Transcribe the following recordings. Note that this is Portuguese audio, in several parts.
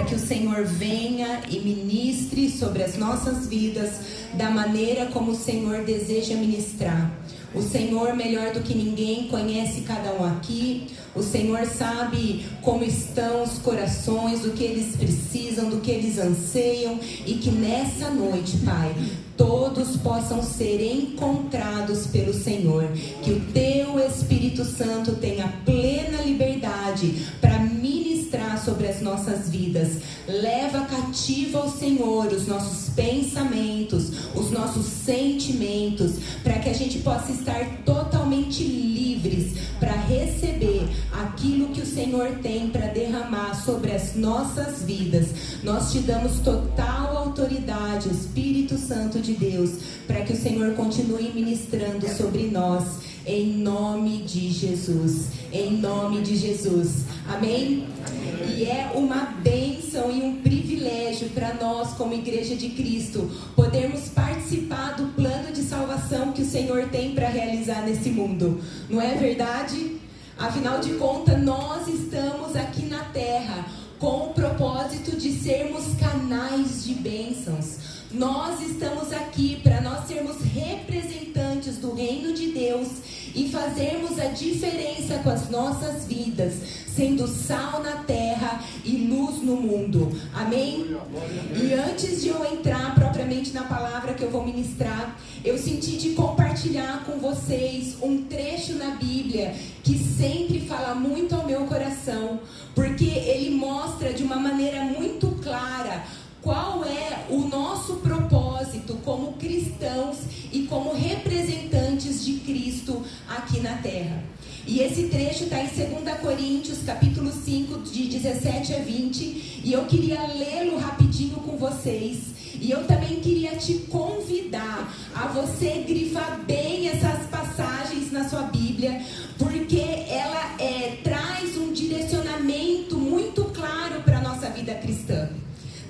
que o Senhor venha e ministre sobre as nossas vidas da maneira como o Senhor deseja ministrar. O Senhor, melhor do que ninguém, conhece cada um aqui. O Senhor sabe como estão os corações, do que eles precisam, do que eles anseiam. E que nessa noite, Pai, todos possam ser encontrados pelo Senhor. Que o Teu Espírito Santo tenha plena liberdade para ministrar sobre as nossas vidas. Leva cativo ao Senhor os nossos pensamentos, os nossos sentimentos, para que a gente possa estar totalmente livres para receber aquilo que o Senhor tem para derramar sobre as nossas vidas. Nós te damos total autoridade, Espírito Santo de Deus, para que o Senhor continue ministrando sobre nós, em nome de Jesus. Em nome de Jesus. Amém? E é uma bênção e um privilégio para nós, como Igreja de Cristo, podermos participar do plano de salvação que o Senhor tem para realizar nesse mundo. Não é verdade? Afinal de contas, nós estamos aqui na terra com o propósito de sermos canais de bênçãos. Nós estamos aqui para nós sermos representantes do reino de Deus e fazermos a diferença com as nossas vidas, sendo sal na terra e luz no mundo. Amém? E antes de eu entrar propriamente na palavra que eu vou ministrar, eu senti de compartilhar com vocês um trecho na Bíblia que sempre fala muito ao meu coração, porque ele mostra de uma maneira muito clara qual é o nosso propósito como cristãos e como representantes de Cristo aqui na terra. E esse trecho está em 2 Coríntios, capítulo 5, de 17 a 20. E eu queria lê-lo rapidinho com vocês. E eu também queria te convidar a você grifar bem essas passagens na sua Bíblia, porque ela traz um direcionamento muito claro para a nossa vida cristã.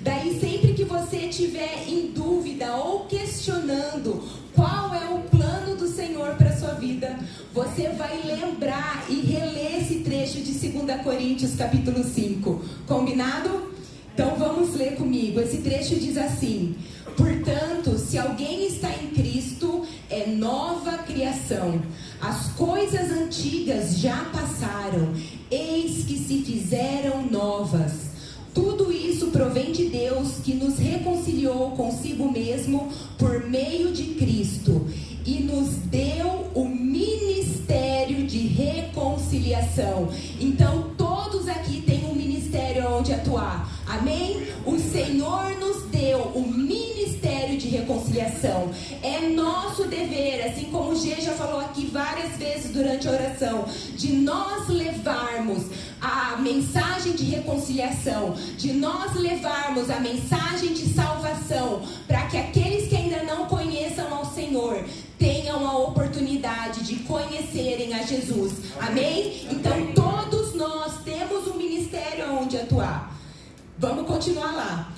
Daí, sempre que você estiver em dúvida ou questionando qual é o plano do Senhor para a sua vida, você vai lembrar e reler esse trecho de 2 Coríntios capítulo 5. Combinado? Então vamos ler comigo. Esse trecho diz assim: portanto, se alguém está em Cristo, é nova criação. As coisas antigas já passaram, eis que se fizeram novas. Tudo isso provém de Deus, que nos reconciliou consigo mesmo por meio de Cristo e nos deu o ministério de reconciliação. Então todos aqui têm um ministério onde atuar. Amém? O Senhor nos deu o ministério de reconciliação. É nosso dever, assim como o G já falou aqui várias vezes durante a oração, de nós levarmos a mensagem de reconciliação, de nós levarmos a mensagem de salvação, para que aqueles que ainda não conheçam ao Senhor tenham a oportunidade de conhecerem a Jesus. Amém? Então todos nós temos um ministério onde atuar. Vamos continuar lá.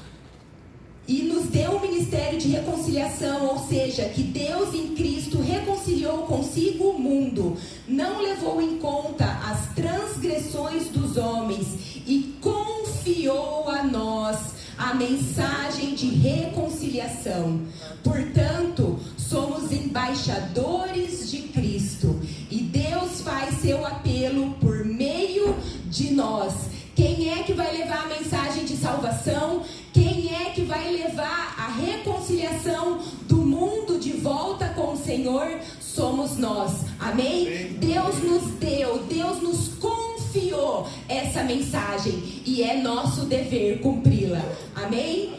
E nos deu o ministério de reconciliação, ou seja, que Deus em Cristo reconciliou consigo o mundo, não levou em conta as transgressões dos homens e confiou a nós a mensagem de reconciliação. Portanto, somos embaixadores de Cristo e Deus faz seu apelo por meio de nós. Quem é que vai levar a mensagem de salvação? Quem é que vai levar a reconciliação do mundo de volta com o Senhor? Somos nós. Amém? Deus nos deu, Deus nos confiou essa mensagem e é nosso dever cumpri-la. Amém?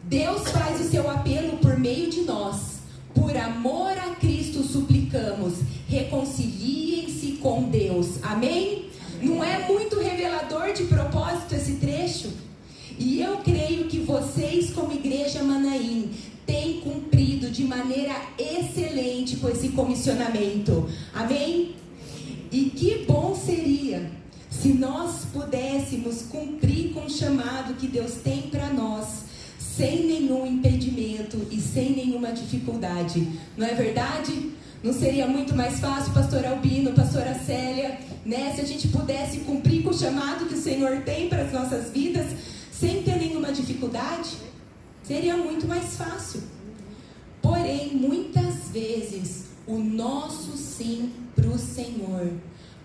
Deus faz o seu apelo por meio de nós. Por amor a Cristo suplicamos, reconciliem-se com Deus. Amém? Não é muito revelador de propósito esse trecho? E eu creio que vocês, como Igreja Manaim, têm cumprido de maneira excelente com esse comissionamento. Amém? E que bom seria se nós pudéssemos cumprir com o chamado que Deus tem para nós, sem nenhum impedimento e sem nenhuma dificuldade. Não é verdade? Não seria muito mais fácil, pastor Albino, pastora Célia, né? Se a gente pudesse cumprir com o chamado que o Senhor tem para as nossas vidas, verdade? Seria muito mais fácil. Porém, muitas vezes, o nosso sim para o Senhor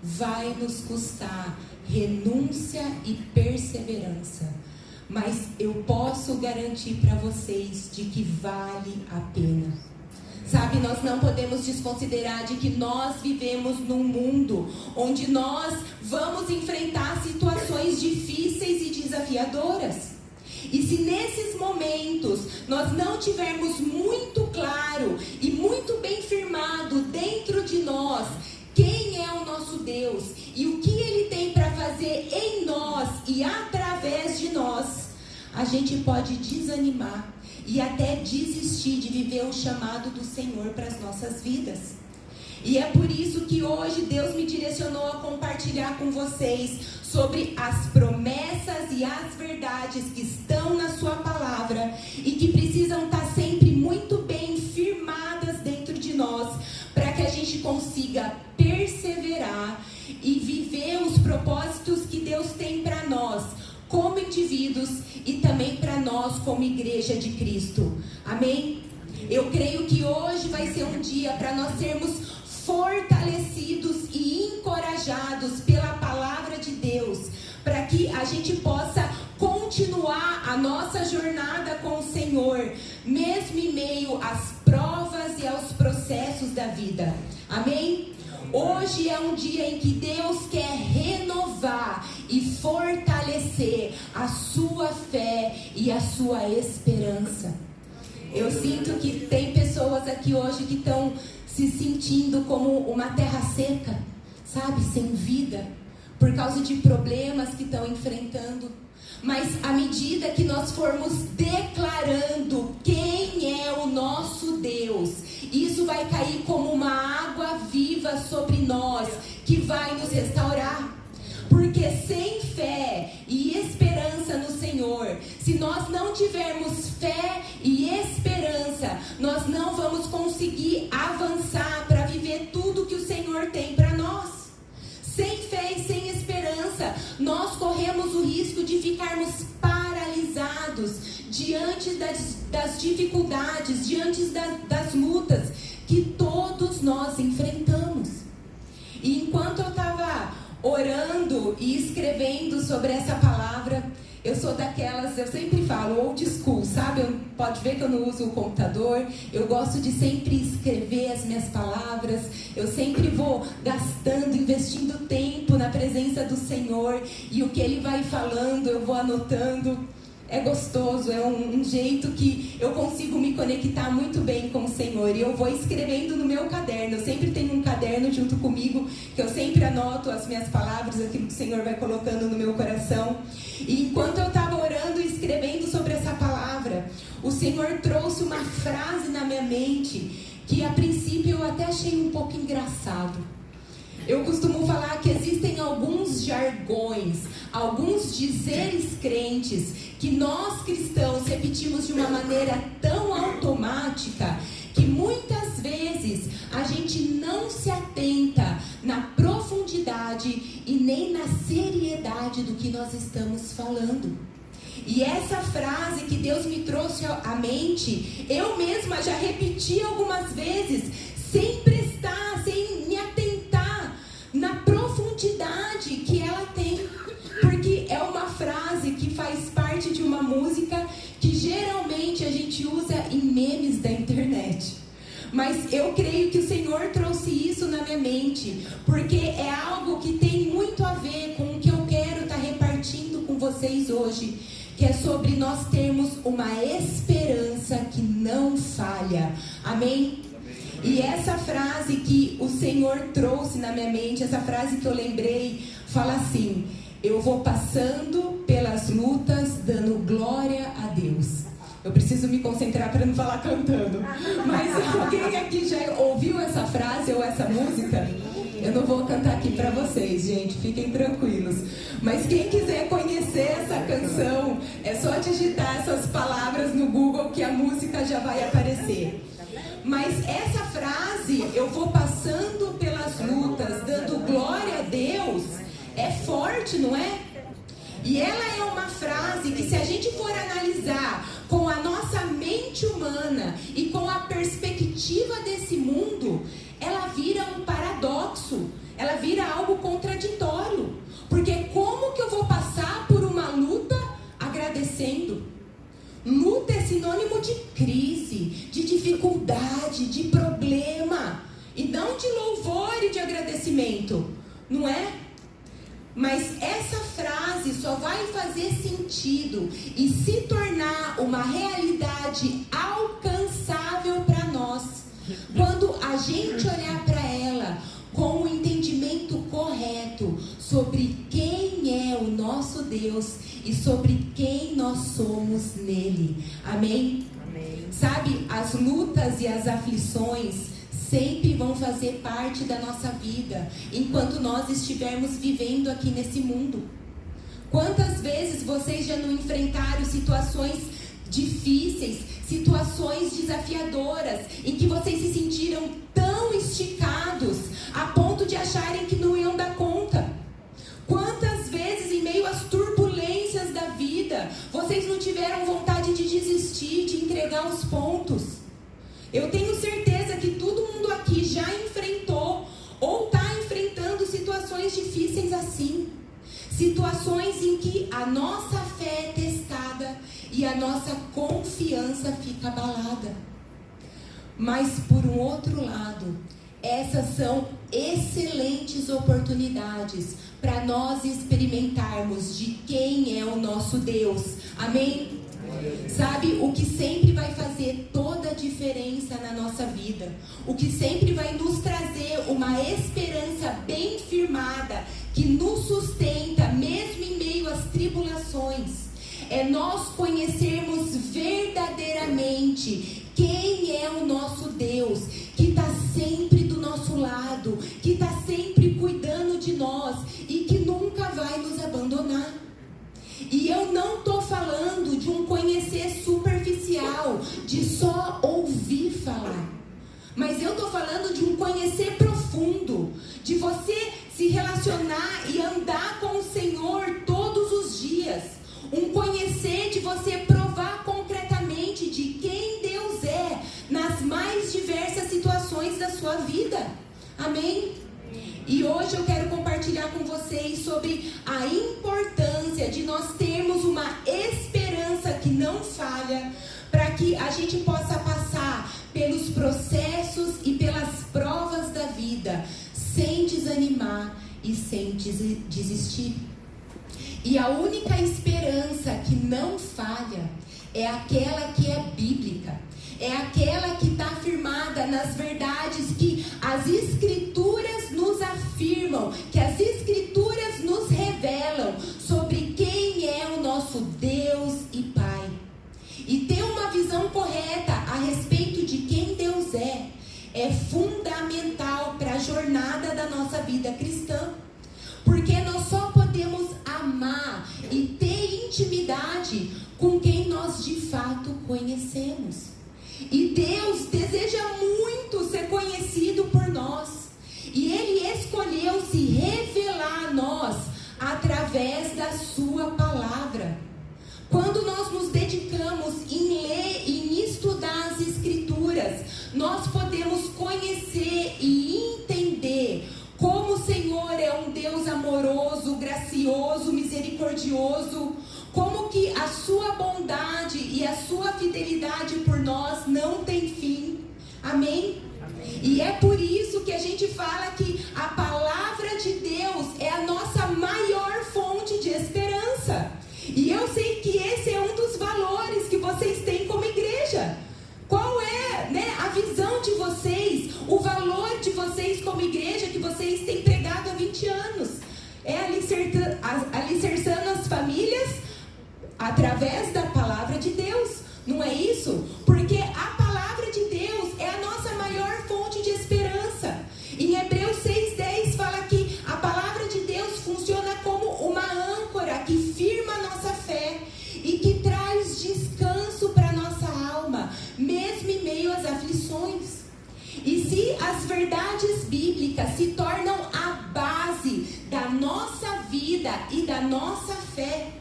vai nos custar renúncia e perseverança. Mas eu posso garantir para vocês de que vale a pena. Sabe, nós não podemos desconsiderar de que nós vivemos num mundo onde nós vamos enfrentar situações difíceis e desafiadoras. E se nesses momentos nós não tivermos muito claro e muito bem firmado dentro de nós quem é o nosso Deus e o que Ele tem para fazer em nós e através de nós, a gente pode desanimar e até desistir de viver o chamado do Senhor para as nossas vidas. E é por isso que hoje Deus me direcionou a compartilhar com vocês sobre as promessas e as verdades que estão na sua palavra e que precisam estar sempre muito bem firmadas dentro de nós, para que a gente consiga perseverar e viver os propósitos que Deus tem para nós, como indivíduos e também para nós como igreja de Cristo. Amém? Eu creio que hoje vai ser um dia para nós sermos fortalecidos e encorajados pela palavra de Deus, para que a gente possa continuar a nossa jornada com o Senhor, mesmo em meio às provas e aos processos da vida. Amém? Hoje é um dia em que Deus quer renovar e fortalecer a sua fé e a sua esperança. Eu sinto que tem pessoas aqui hoje que estão se sentindo como uma terra seca, sabe, sem vida, por causa de problemas que estão enfrentando. Mas à medida que nós formos declarando quem é o nosso Deus, isso vai cair como uma água viva sobre nós, que vai nos restaurar. Porque sem fé e esperança no Senhor, se nós não tivermos fé e esperança, nós não vamos conseguir avançar para viver tudo que o Senhor tem para nós. Sem fé e sem esperança, nós corremos o risco de ficarmos paralisados diante das dificuldades, diante das lutas que todos nós enfrentamos. E enquanto eu estava orando e escrevendo sobre essa palavra, eu sou daquelas, eu sempre falo, old school, sabe? Pode ver que eu não uso o computador, eu gosto de sempre escrever as minhas palavras, eu sempre vou gastando, investindo tempo na presença do Senhor, e o que Ele vai falando, eu vou anotando. É gostoso, é um jeito que eu consigo me conectar muito bem com o Senhor. E eu vou escrevendo no meu caderno. Eu sempre tenho um caderno junto comigo, que eu sempre anoto as minhas palavras, aquilo que o Senhor vai colocando no meu coração. E enquanto eu estava orando e escrevendo sobre essa palavra, o Senhor trouxe uma frase na minha mente, que a princípio eu até achei um pouco engraçado. Eu costumo falar que existem alguns jargões, alguns dizeres crentes que nós cristãos repetimos de uma maneira tão automática que muitas vezes a gente não se atenta na profundidade e nem na seriedade do que nós estamos falando. E essa frase que Deus me trouxe à mente, eu mesma já repeti algumas vezes, sem prestar, sem me atentar na profundidade que ela tem. Porque é uma frase que faz parte de uma música que geralmente a gente usa em memes da internet. Mas eu creio que o Senhor trouxe isso na minha mente, porque é algo que tem muito a ver com o que eu quero estar repartindo com vocês hoje, que é sobre nós termos uma esperança que não falha. Amém? E essa frase que o Senhor trouxe na minha mente, essa frase que eu lembrei, fala assim: eu vou passando pelas lutas dando glória a Deus. Eu preciso me concentrar para não falar cantando. Mas alguém aqui já ouviu essa frase ou essa música? Eu não vou cantar aqui para vocês, gente, fiquem tranquilos. Mas quem quiser conhecer essa canção, é só digitar essas palavras no Google que a música já vai aparecer. Mas essa frase, eu vou passando pelas lutas dando glória a Deus, é forte, não é? E ela é uma frase que, se a gente for analisar analisar com a nossa mente humana e com a perspectiva desse mundo, ela vira um paradoxo, ela vira algo contraditório. Porque como que eu vou passar por uma luta agradecendo? Luta é sinônimo de crise, de dificuldade, de problema, e não de louvor e de agradecimento, não é? Mas essa frase só vai fazer sentido e se tornar uma realidade alcançável para nós quando a gente olhar para ela com o entendimento correto sobre quem é o nosso Deus e sobre quem nós somos nele. Amém? Amém. Sabe, as lutas e as aflições sempre vão fazer parte da nossa vida enquanto nós estivermos vivendo aqui nesse mundo. Quantas vezes vocês já não enfrentaram situações difíceis, situações desafiadoras, em que vocês se sentiram tão esticados a ponto de acharem que não iam dar conta? Quantas vezes, em meio às turbulências da vida, vocês não tiveram vontade de desistir, de entregar os pontos? Eu tenho certeza que todo mundo aqui já enfrentou ou está enfrentando situações difíceis assim. Situações em que a nossa fé é testada e a nossa confiança fica abalada. Mas, por um outro lado, essas são excelentes oportunidades para nós experimentarmos de quem é o nosso Deus. Amém? Sabe, o que sempre vai fazer toda a diferença na nossa vida, o que sempre vai nos trazer uma esperança bem firmada, que nos sustenta mesmo em meio às tribulações, é nós conhecermos verdadeiramente quem é o nosso Deus, que está sempre do nosso lado, que está sempre cuidando de nós e que nunca vai nos abandonar. E eu não estou falando de um conhecer superficial, de só ouvir falar. Mas eu estou falando de um conhecer profundo, de você se relacionar e andar com o Senhor todos os dias. Um conhecer de você provar concretamente de quem Deus é nas mais diversas situações da sua vida. Amém? E hoje eu quero compartilhar com vocês sobre a importância de nós termos uma esperança que não falha, para que a gente possa passar pelos processos e pelas provas da vida sem desanimar e sem desistir. E a única esperança que não falha é aquela que é bíblica, é aquela que está firmada nas verdades que as Escrituras nos afirmam, que as Escrituras nos revelam sobre quem é o nosso Deus e Pai. E ter uma visão correta a respeito de quem Deus é fundamental para a jornada da nossa vida cristã. Porque nós só podemos amar e ter intimidade com quem nós de fato conhecemos. E Deus deseja muito ser conhecido por nós. E Ele escolheu se revelar a nós através da sua palavra. Quando nós nos dedicamos em ler e em estudar as Escrituras, nós podemos conhecer e entender como o Senhor é um Deus amoroso, gracioso, misericordioso, como que a sua bondade e a sua fidelidade por nós não tem fim. Amém? Amém. E é por isso que a gente fala que a palavra de Deus é a nossa maior fonte de esperança. E eu sei que esse é um dos valores que vocês têm como igreja. Qual é, a visão de vocês, o valor de vocês como igreja que vocês têm pregado há 20 anos? É alicerçando as famílias através da palavra de Deus, não é isso? Porque a palavra de Deus é a nossa maior fonte de esperança. Em Hebreus 6:10 fala que a palavra de Deus funciona como uma âncora que firma a nossa fé e que traz descanso para a nossa alma, mesmo em meio às aflições. E se as verdades bíblicas se tornam a base da nossa vida e da nossa fé,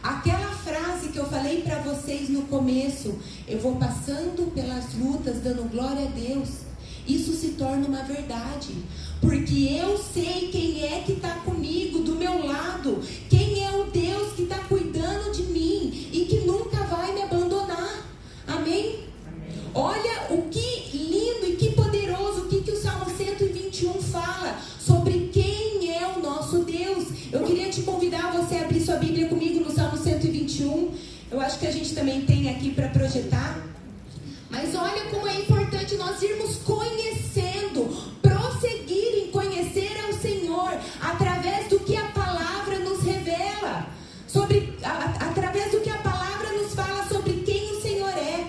aquela frase que eu falei falei para vocês no começo, eu vou passando pelas lutas, dando glória a Deus. Isso se torna uma verdade, porque eu sei quem é que está comigo, do meu lado, quem é o Deus que está cuidando de mim e que nunca vai me abandonar. Amém? Amém. Olha o que lindo e que poderoso, o que o Salmo 121 fala sobre quem é o nosso Deus. Eu queria te convidar a você abrir sua Bíblia comigo no Salmo 121. Eu acho que a gente também tem aqui para projetar. Mas olha como é importante nós irmos conhecendo, prosseguir em conhecer ao Senhor, através do que a palavra nos revela, através do que a palavra nos fala sobre quem o Senhor é.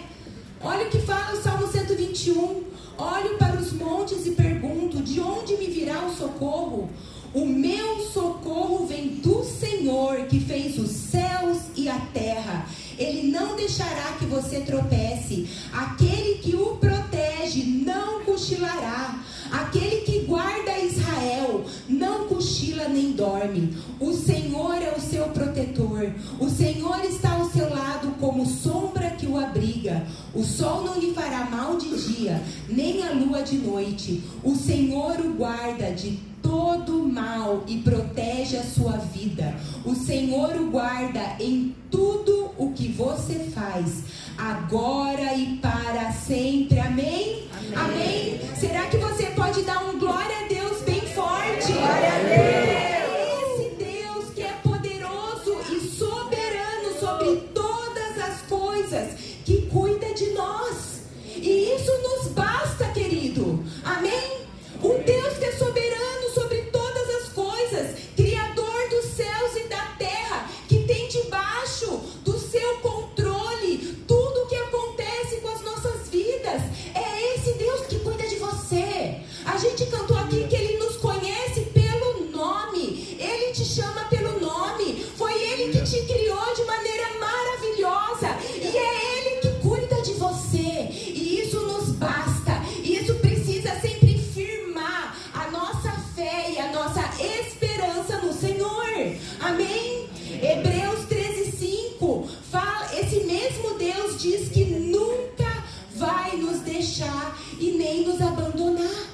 Olha o que fala o Salmo 121. Olho para os montes e pergunto, de onde me virá o socorro? O meu socorro vem do Senhor, que fez os céus e a terra. Ele não deixará que você tropece. Aquele que o protege não cochilará. Aquele que guarda Israel não cochila nem dorme. O Senhor é o seu protetor. O Senhor está ao seu lado como sombra que o abriga. O sol não lhe fará mal de dia, nem a lua de noite. O Senhor o guarda de todo mal e protege a sua vida. O Senhor o guarda em tudo o que você faz, agora e para sempre. Amém? Amém? Amém? Será que você pode dar um glória a Deus bem forte? Glória a Deus! Esse Deus que é poderoso e soberano sobre todas as coisas, que cuida de nós. E isso nos basta, querido. Amém? Um Deus que é soberano sobre todas as coisas, Criador dos céus e da terra, que tem debaixo do seu controle tudo o que acontece com as nossas vidas. É esse Deus que cuida de você. A gente cantou aqui que Ele nos conhece pelo nome. Ele te chama pelo nome. Foi Ele que te criou de maneira maravilhosa. E é Ele que cuida de você. E isso nos basta. E isso precisa sempre firmar a nossa fé e a nossa esperança no Senhor. Amém? Hebreus 13:5 fala, esse mesmo Deus diz que nunca vai nos deixar e nem nos abandonar.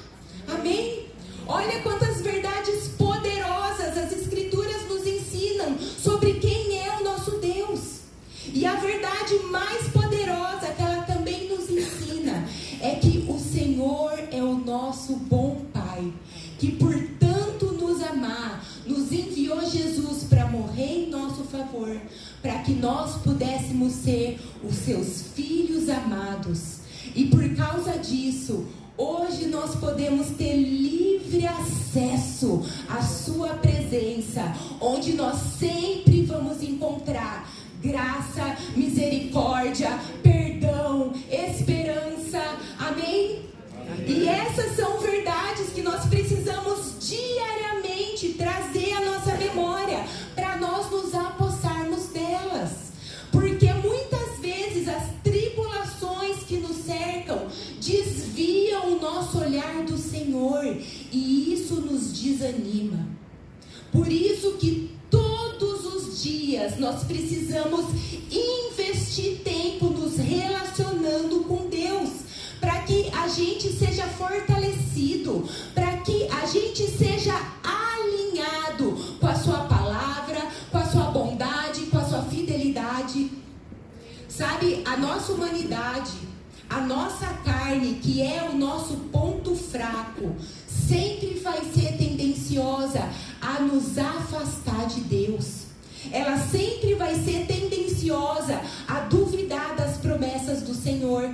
Amém? Olha quantas verdades poderosas as Escrituras nos ensinam sobre quem é o nosso Deus. E a verdade mais poderosa que ela também nos ensina é que o Senhor é o nosso bom Pai, que por tanto nos amar, nos enviou Jesus para morrer em nosso favor, para que nós pudéssemos ser os seus filhos amados. E por causa disso, hoje nós podemos ter livre acesso à sua presença, onde nós sempre vamos encontrar graça, misericórdia, perdão, esperança. Amém? E essas são verdades que nós precisamos diariamente trazer à nossa memória, para nós nos apossarmos delas. Porque muitas vezes as tribulações que nos cercam desviam o nosso olhar do Senhor, e isso nos desanima. Por isso que todos os dias nós precisamos investir tempo nos relacionando com Deus, para que a gente seja fortalecido, para que a gente seja alinhado com a sua palavra, com a sua bondade, com a sua fidelidade. Sabe, a nossa humanidade, a nossa carne, que é o nosso ponto fraco, sempre vai ser tendenciosa a nos afastar de Deus. Ela sempre vai ser tendenciosa a duvidar das promessas do Senhor.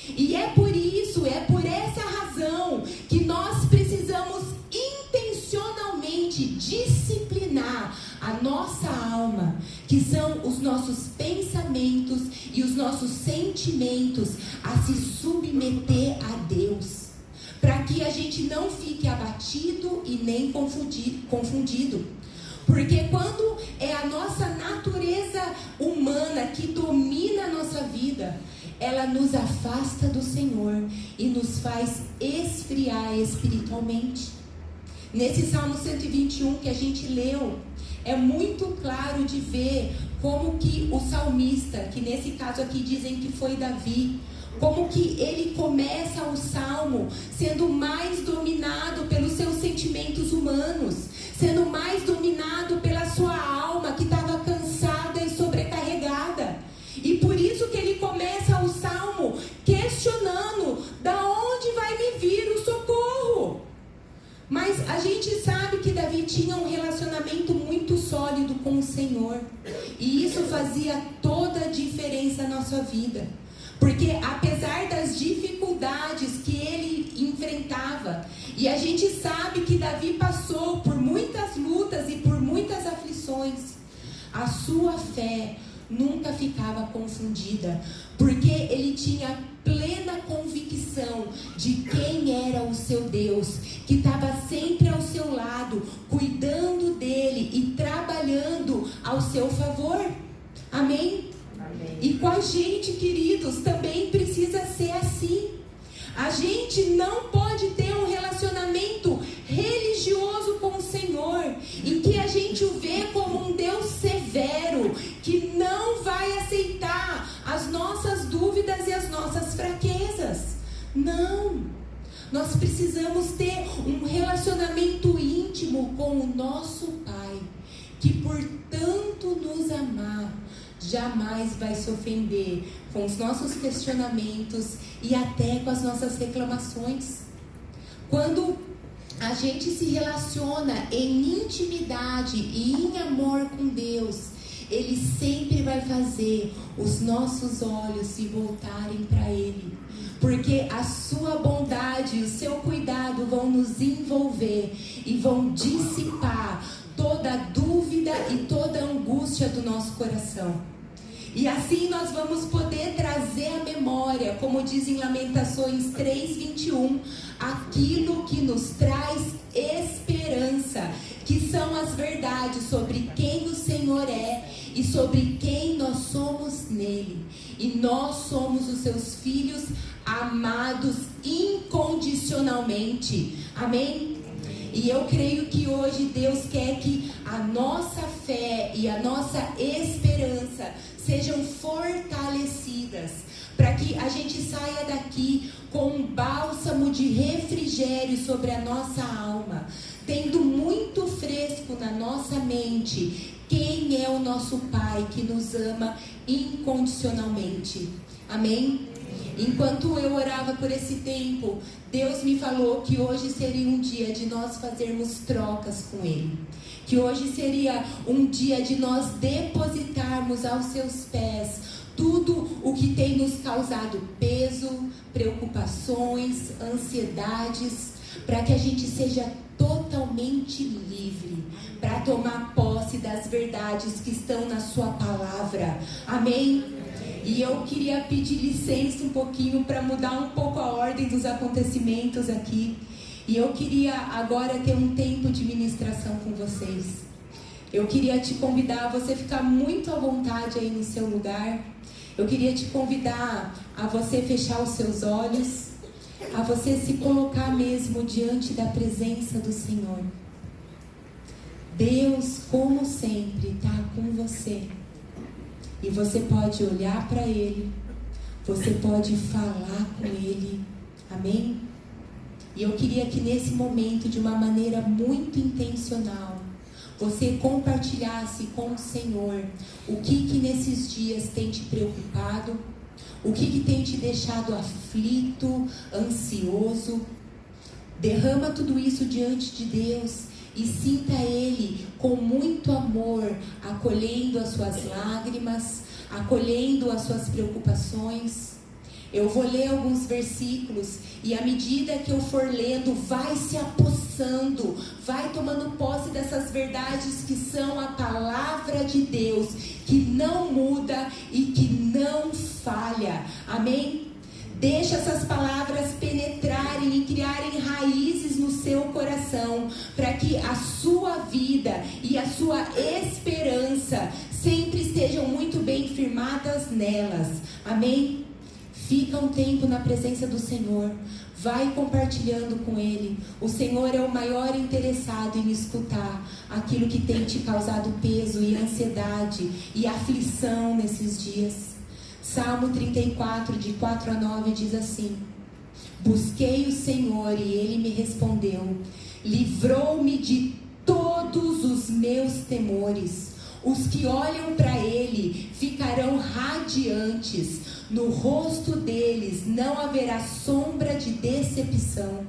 E é por isso, é por essa razão que nós precisamos intencionalmente disciplinar a nossa alma, que são os nossos pensamentos e os nossos sentimentos, a se submeter a Deus, para que a gente não fique abatido e nem confundido. Porque quando é a nossa natureza humana que domina a nossa vida, ela nos afasta do Senhor e nos faz esfriar espiritualmente. Nesse Salmo 121 que a gente leu, é muito claro de ver como que o salmista, que nesse caso aqui dizem que foi Davi, como que ele começa o salmo sendo mais dominado pelos seus sentimentos humanos, sendo mais dominado pela sua alma que estava cansada e sobrecarregada. E por isso que ele começa o salmo questionando: da onde vai me vir o socorro? Mas a gente sabe que Davi tinha um relacionamento muito sólido com o Senhor. E isso fazia toda a diferença na nossa vida. Porque apesar das dificuldades que ele enfrentava, e a gente sabe que Davi passou por muitas lutas e por muitas aflições, a sua fé nunca ficava confundida, porque ele tinha plena convicção de quem era o seu Deus, que estava sempre ao seu lado, cuidando dele e trabalhando ao seu favor. Amém? Amém. E com a gente, queridos, também precisa ser assim. A gente não pode ter um relacionamento religioso com o Senhor, em que a gente o vê como um Deus severo, que não vai aceitar as nossas dúvidas e as nossas fraquezas. Não. Nós precisamos ter um relacionamento íntimo com o nosso Pai, que por tanto nos amar, jamais vai se ofender com os nossos questionamentos e até com as nossas reclamações. Quando a gente se relaciona em intimidade e em amor com Deus, Ele sempre vai fazer os nossos olhos se voltarem para Ele, porque a sua bondade e o seu cuidado vão nos envolver e vão dissipar toda a dúvida e toda a angústia do nosso coração. E assim nós vamos poder trazer à memória, como diz em Lamentações 3:21, aquilo que nos traz esperança, que são as verdades sobre quem o Senhor é e sobre quem nós somos nele. E nós somos os seus filhos amados incondicionalmente. Amém? E eu creio que hoje Deus quer que a nossa fé e a nossa esperança sejam fortalecidas, para que a gente saia daqui com um bálsamo de refrigério sobre a nossa alma, tendo muito fresco na nossa mente quem é o nosso Pai que nos ama incondicionalmente. Amém? Enquanto eu orava por esse tempo, Deus me falou que hoje seria um dia de nós fazermos trocas com Ele. Que hoje seria um dia de nós depositarmos aos seus pés tudo o que tem nos causado peso, preocupações, ansiedades, para que a gente seja totalmente livre, para tomar posse das verdades que estão na sua palavra. Amém? E eu queria pedir licença um pouquinho para mudar um pouco a ordem dos acontecimentos aqui. E eu queria agora ter um tempo de ministração com vocês. Eu queria te convidar a você ficar muito à vontade aí no seu lugar. Eu queria te convidar a você fechar os seus olhos, a você se colocar mesmo diante da presença do Senhor. Deus, como sempre, está com você. E você pode olhar para Ele, você pode falar com Ele. Amém? E eu queria que nesse momento, de uma maneira muito intencional, você compartilhasse com o Senhor o que nesses dias tem te preocupado, o que tem te deixado aflito, ansioso. Derrama tudo isso diante de Deus e sinta Ele com muito amor, acolhendo as suas lágrimas, acolhendo as suas preocupações. Eu vou ler alguns versículos e à medida que eu for lendo, vai se apossando, vai tomando posse dessas verdades que são a palavra de Deus, que não muda e que não falha. Amém? Deixa essas palavras penetrarem e criarem raízes no seu coração, para que a sua vida e a sua esperança sempre estejam muito bem firmadas nelas. Amém? Fica um tempo na presença do Senhor. Vai compartilhando com Ele. O Senhor é o maior interessado em escutar aquilo que tem te causado peso e ansiedade e aflição nesses dias. Salmo 34, de 4 a 9 diz assim: busquei o Senhor e Ele me respondeu. Livrou-me de todos os meus temores. Os que olham para Ele ficarão radiantes. No rosto deles não haverá sombra de decepção.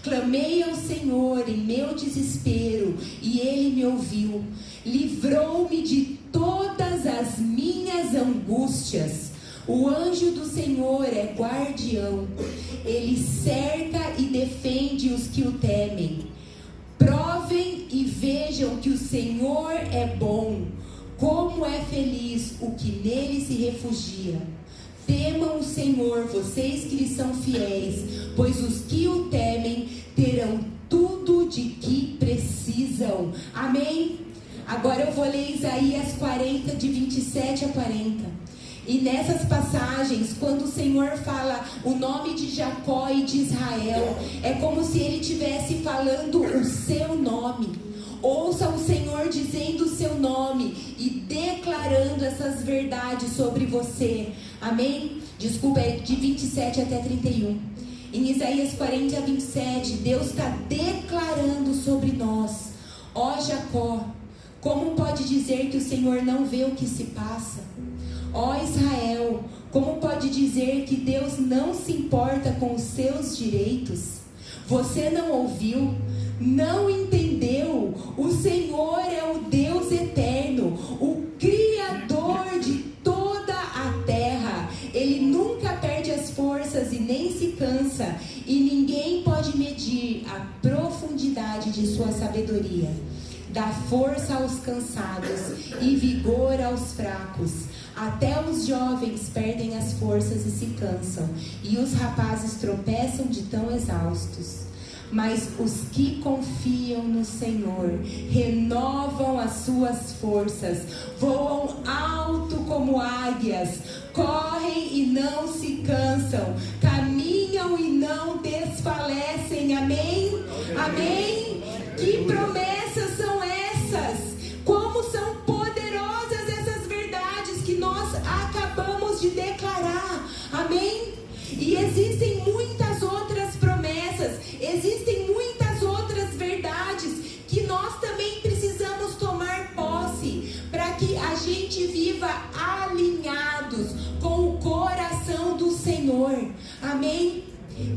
Clamei ao Senhor em meu desespero e Ele me ouviu. Livrou-me de todas as minhas angústias. O anjo do Senhor é guardião. Ele cerca e defende os que o temem. Provem e vejam que o Senhor é bom. Como é feliz o que nele se refugia. Temam o Senhor, vocês que lhe são fiéis, pois os que o temem terão tudo de que precisam. Amém? Agora eu vou ler Isaías 40, de 27 a 40. E nessas passagens, quando o Senhor fala o nome de Jacó e de Israel, é como se Ele estivesse falando o seu nome. Ouça o Senhor dizendo o seu nome e declarando essas verdades sobre você. Amém? Desculpa, é de 27 até 31. Em Isaías 40 a 27, Deus está declarando sobre nós: ó Jacó, como pode dizer que o Senhor não vê o que se passa? Ó Israel, como pode dizer que Deus não se importa com os seus direitos? Você não ouviu? Não entendeu? O Senhor é o Deus eterno, o Criador de toda a terra. Ele nunca perde as forças e nem se cansa, e ninguém pode medir a profundidade de sua sabedoria. Dá força aos cansados e vigor aos fracos. Até os jovens perdem as forças e se cansam, e os rapazes tropeçam de tão exaustos. Mas os que confiam no Senhor renovam as suas forças, voam alto como águias, correm e não se cansam, caminham e não desfalecem. Amém? Amém? Que promessas são essas? Como são poderosas essas verdades que nós acabamos de declarar. Amém? E existem muitas outras promessas, existem muitas outras verdades que nós também precisamos tomar posse, para que a gente viva alinhados com o coração do Senhor. Amém?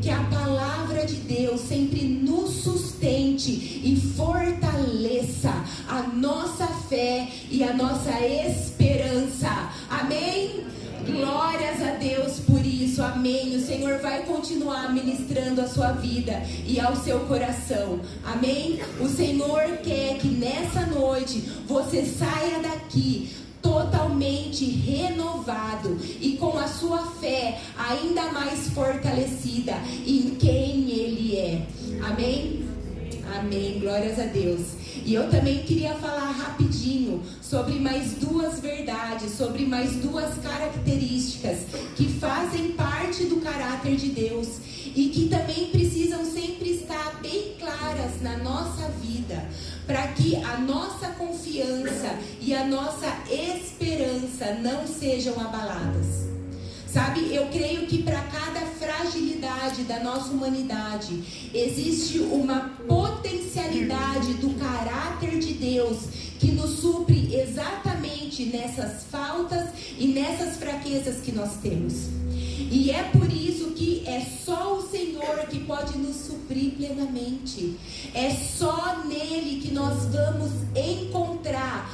Que a palavra de Deus sempre nos sustente e fortaleça a nossa fé e a nossa esperança. Amém? Glórias a Deus por isso, amém. O Senhor vai continuar ministrando a sua vida e ao seu coração, amém. O Senhor quer que nessa noite você saia daqui totalmente renovado e com a sua fé ainda mais fortalecida em quem Ele é, amém. Amém, glórias a Deus. E eu também queria falar rapidinho sobre mais duas verdades, sobre mais duas características que fazem parte do caráter de Deus e que também precisam sempre estar bem claras na nossa vida, para que a nossa confiança e a nossa esperança não sejam abaladas. Sabe, eu creio que para cada fragilidade da nossa humanidade existe uma potencialidade do caráter de Deus que nos supre exatamente nessas faltas e nessas fraquezas que nós temos. E é por isso que é só o Senhor que pode nos suprir plenamente. É só nele que nós vamos encontrar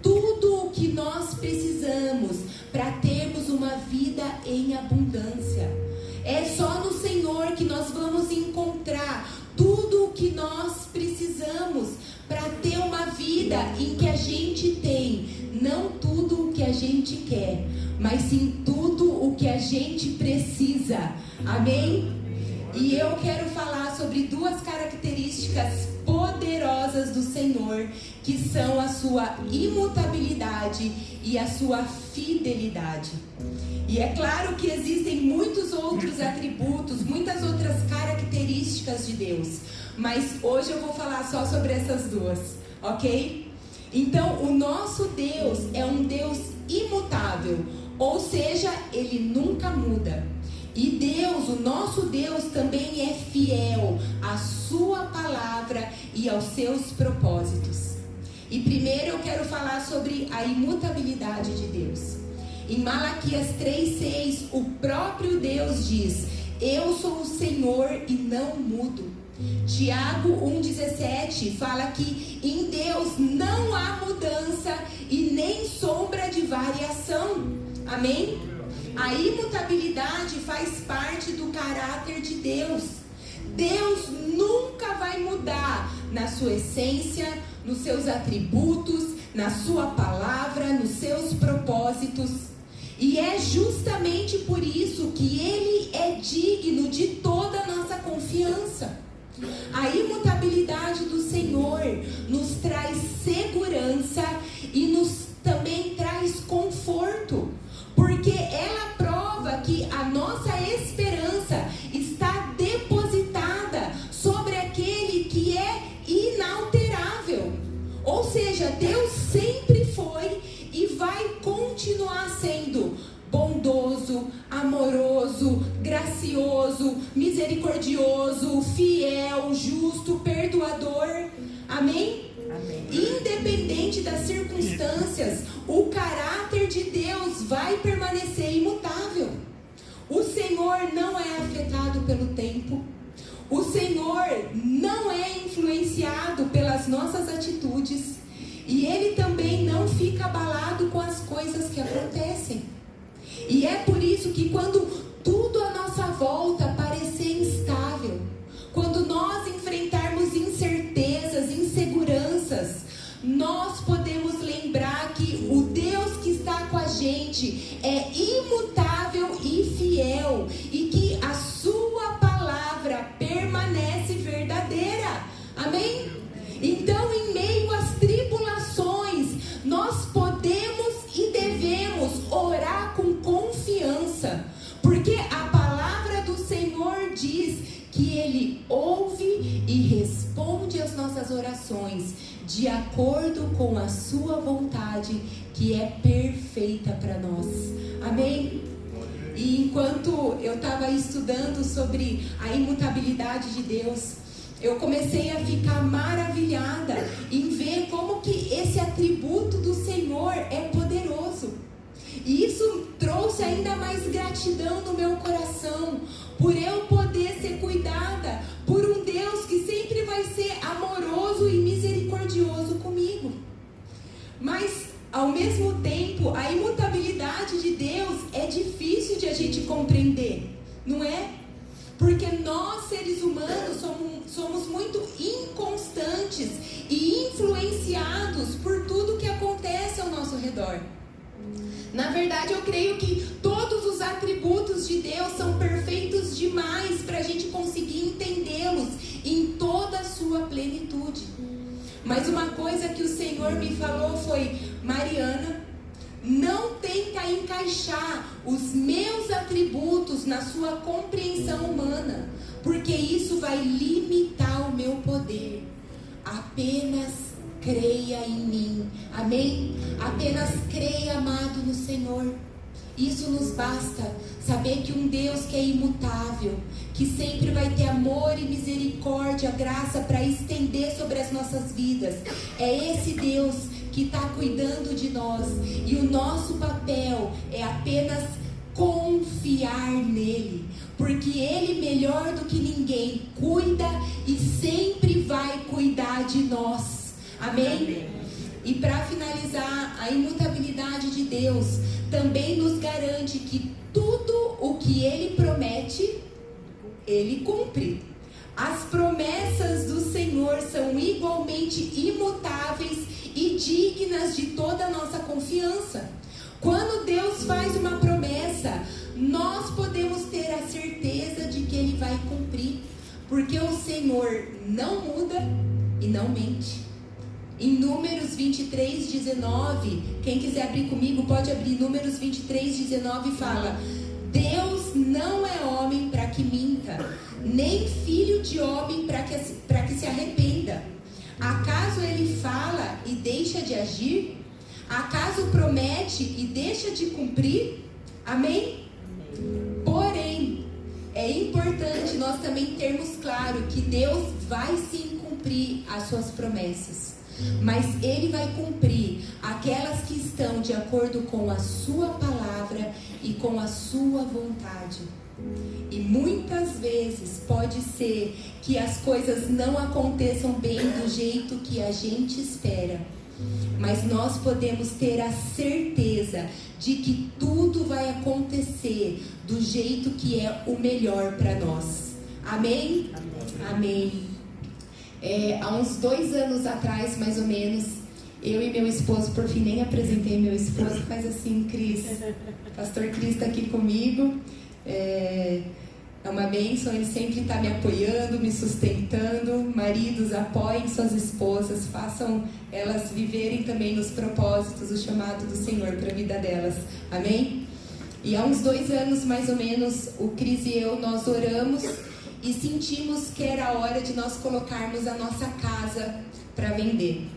tudo o que nós precisamos para termos uma vida em abundância. É só no Senhor que nós vamos encontrar tudo o que nós precisamos para ter uma vida em que a gente tem não tudo o que a gente quer, mas sim tudo o que a gente precisa. Amém? E eu quero falar sobre duas características poderosas poderosas do Senhor, que são a sua imutabilidade e a sua fidelidade. E é claro que existem muitos outros atributos, muitas outras características de Deus, mas hoje eu vou falar só sobre essas duas, ok? Então, o nosso Deus é um Deus imutável, ou seja, Ele nunca muda. E Deus, o nosso Deus, também é fiel à sua palavra e aos seus propósitos. E primeiro eu quero falar sobre a imutabilidade de Deus. Em Malaquias 3:6, o próprio Deus diz: eu sou o Senhor e não mudo. Tiago 1,17 fala que em Deus não há mudança e nem sombra de variação. Amém? A imutabilidade faz parte do caráter de Deus. Deus nunca vai mudar na sua essência, nos seus atributos, na sua palavra, nos seus propósitos. E é justamente por isso que Ele é digno de toda a nossa confiança. A imutabilidade do Senhor nos traz segurança e nos também traz conforto, porque ela prova que a nossa esperança está depositada sobre aquele que é inalterável. Ou seja, Deus sempre foi e vai continuar sendo bondoso, amoroso, gracioso, misericordioso, fiel, justo, perdoador. Amém? Amém. Independente das circunstâncias, o caráter de Deus vai permanecer imutável. O Senhor não é afetado pelo tempo. O Senhor não é influenciado pelas nossas atitudes. E Ele também não fica abalado com as coisas que acontecem. E é por isso que quando tudo à nossa volta parecer instável, quando nós enfrentarmos incertezas, inseguranças, nós podemos lembrar que o Deus que está com a gente é imutável e fiel, e que a sua palavra permanece verdadeira. Amém? Então, em meio às tribulações, nós podemos e devemos orar com confiança, porque a palavra do Senhor diz que Ele ouve e responde às nossas orações de acordo com a sua vontade, que é perfeita para nós. Amém? E enquanto eu estava estudando sobre a imutabilidade de Deus, eu comecei a ficar maravilhada em ver como que esse atributo do Senhor é poderoso. E isso trouxe ainda mais gratidão no meu coração, por eu poder ser cuidada por um Deus que sempre vai ser amoroso e misericordioso comigo. Mas, ao mesmo tempo, a imutabilidade de Deus é difícil de a gente compreender, não é? Porque nós, seres humanos, somos muito inconstantes e influenciados por tudo que acontece ao nosso redor. Na verdade, eu creio que todos os atributos de Deus são perfeitos demais para a gente conseguir entendê-los em toda a sua plenitude. Mas uma coisa que o Senhor me falou foi: Mariana, não tenta encaixar os meus atributos na sua compreensão humana, porque isso vai limitar o meu poder. Apenas creia em mim. Amém? Apenas creia, amado, no Senhor. Isso nos basta. Saber que um Deus que é imutável, que sempre vai ter amor e misericórdia, graça para estender sobre as nossas vidas, é esse Deus que está cuidando de nós. E o nosso papel é apenas confiar nele, porque Ele, melhor do que ninguém, cuida e sempre vai cuidar de nós. Amém? E para finalizar, a imutabilidade de Deus também nos garante que tudo o que Ele promete, Ele cumpre. As promessas do Senhor são igualmente imutáveis e dignas de toda a nossa confiança. Quando Deus faz uma promessa, nós podemos ter a certeza de que Ele vai cumprir, porque o Senhor não muda e não mente. Em Números 23, 19, quem quiser abrir comigo pode abrir. Números 23, 19 fala: Deus não é homem para que minta, nem filho de homem para que se arrependa. Acaso ele fala e deixa de agir? Acaso promete e deixa de cumprir? Amém? Porém, é importante nós também termos claro que Deus vai sim cumprir as suas promessas, mas Ele vai cumprir aquelas que estão de acordo com a sua palavra e com a sua vontade. E muitas vezes pode ser que as coisas não aconteçam bem do jeito que a gente espera, mas nós podemos ter a certeza de que tudo vai acontecer do jeito que é o melhor para nós. Amém? Amém. Há uns 2 anos atrás, mais ou menos, eu e meu esposo, por fim nem apresentei meu esposo, faz assim, Cris. Pastor Cris está aqui comigo. É uma bênção, ele sempre está me apoiando, me sustentando. Maridos, apoiem suas esposas, façam elas viverem também nos propósitos, o chamado do Senhor para a vida delas. Amém? E há uns 2 anos, mais ou menos, o Cris e eu, nós oramos e sentimos que era a hora de nós colocarmos a nossa casa para vender.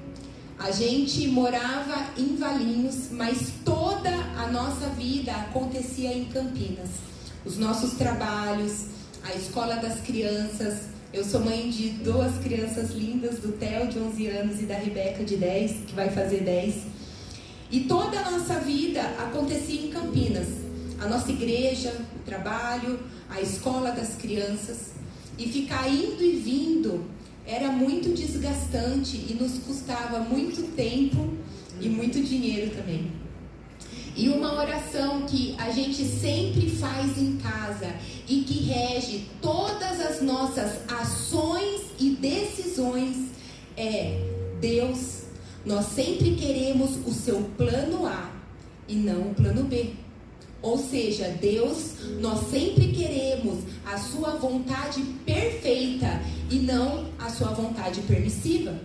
A gente morava em Valinhos, mas toda a nossa vida acontecia em Campinas. Os nossos trabalhos, a escola das crianças. Eu sou mãe de 2 crianças lindas, do Theo, de 11 anos, e da Rebeca, de 10, que vai fazer 10. E toda a nossa vida acontecia em Campinas. A nossa igreja, o trabalho, a escola das crianças. E ficar indo e vindo era muito desgastante e nos custava muito tempo e muito dinheiro também. E uma oração que a gente sempre faz em casa e que rege todas as nossas ações e decisões é: Deus, nós sempre queremos o seu plano A e não o plano B. Ou seja, Deus, nós sempre queremos a sua vontade perfeita e não a sua vontade permissiva.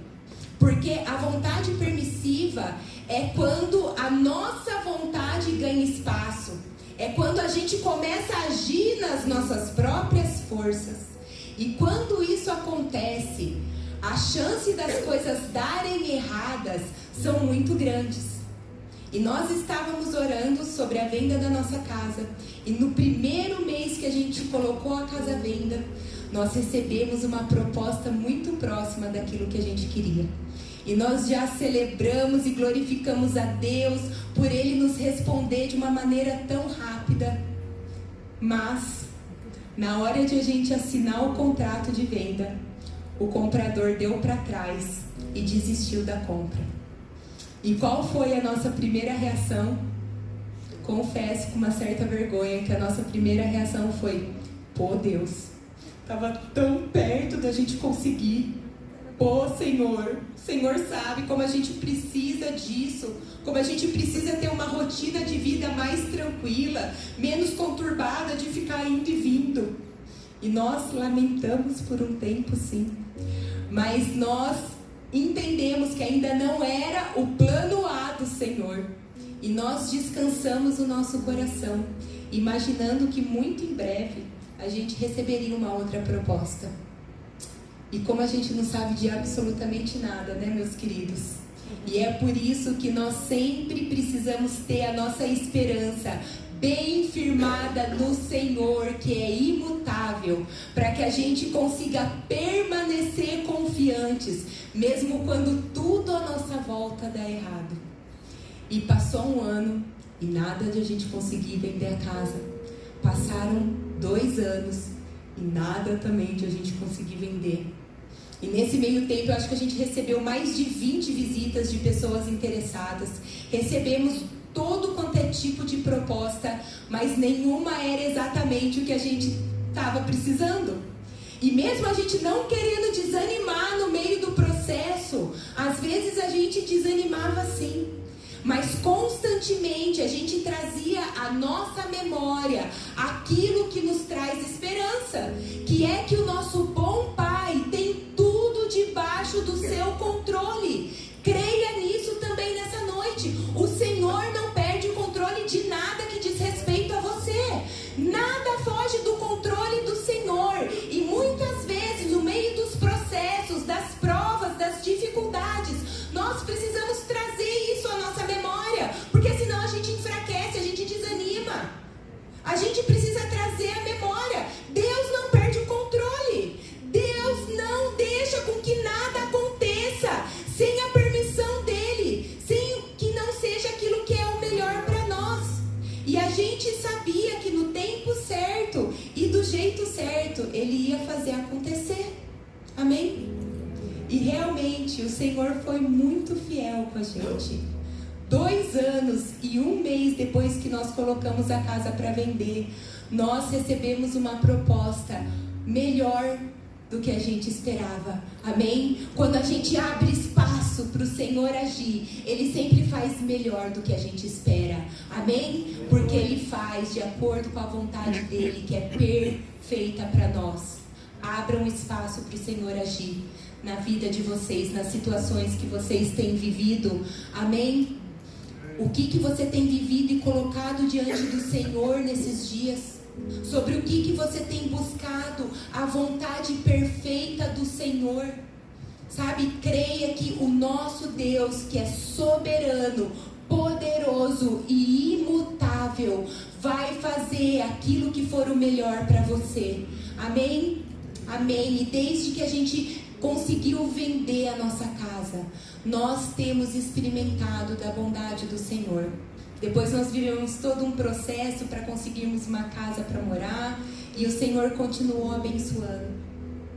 Porque a vontade permissiva é quando a nossa vontade ganha espaço. É quando a gente começa a agir nas nossas próprias forças. E quando isso acontece, a chance das coisas darem erradas são muito grandes. E nós estávamos orando sobre a venda da nossa casa. E no primeiro mês que a gente colocou a casa à venda, nós recebemos uma proposta muito próxima daquilo que a gente queria. E nós já celebramos e glorificamos a Deus por Ele nos responder de uma maneira tão rápida. Mas, na hora de a gente assinar o contrato de venda, o comprador deu para trás e desistiu da compra. E qual foi a nossa primeira reação? Confesso com uma certa vergonha que a nossa primeira reação foi: pô, Deus, estava tão perto da gente conseguir. Pô, Senhor, o Senhor sabe como a gente precisa disso, como a gente precisa ter uma rotina de vida mais tranquila, menos conturbada de ficar indo e vindo. E nós lamentamos por um tempo, sim, mas nós entendemos que ainda não era o plano A do Senhor. E nós descansamos o nosso coração, imaginando que muito em breve a gente receberia uma outra proposta. E como a gente não sabe de absolutamente nada, né, meus queridos? E é por isso que nós sempre precisamos ter a nossa esperança bem firmada no Senhor, que é imutável, para que a gente consiga permanecer confiantes, mesmo quando tudo à nossa volta dá errado. E passou um ano e nada de a gente conseguir vender a casa. Passaram 2 anos e nada também de a gente conseguir vender. E nesse meio tempo eu acho que a gente recebeu mais de 20 visitas de pessoas interessadas. Recebemos todo quanto é tipo de proposta, mas nenhuma era exatamente o que a gente estava precisando. E mesmo a gente não querendo desanimar no meio do processo, às vezes a gente desanimava sim. Mas constantemente a gente trazia à nossa memória aquilo que nos traz esperança, que é que o nosso bom Pai tem tudo debaixo dos seus gente precisa trazer a memória. Deus não perde o controle. Deus não deixa com que nada aconteça sem a permissão dele, sem que não seja aquilo que é o melhor para nós. E a gente sabia que no tempo certo e do jeito certo ele ia fazer acontecer. Amém? E realmente o Senhor foi muito fiel com a gente. 2 anos e 1 mês depois que nós colocamos a casa para vender, nós recebemos uma proposta melhor do que a gente esperava. Amém? Quando a gente abre espaço para o Senhor agir, Ele sempre faz melhor do que a gente espera. Amém? Porque Ele faz de acordo com a vontade dEle, que é perfeita para nós. Abram espaço para o Senhor agir na vida de vocês, nas situações que vocês têm vivido. Amém? O que você tem vivido e colocado diante do Senhor nesses dias? Sobre o que você tem buscado a vontade perfeita do Senhor? Sabe, creia que o nosso Deus, que é soberano, poderoso e imutável, vai fazer aquilo que for o melhor para você. Amém? Amém. E desde que a gente conseguiu vender a nossa casa, nós temos experimentado da bondade do Senhor. Depois nós vivemos todo um processo para conseguirmos uma casa para morar, e o Senhor continuou abençoando.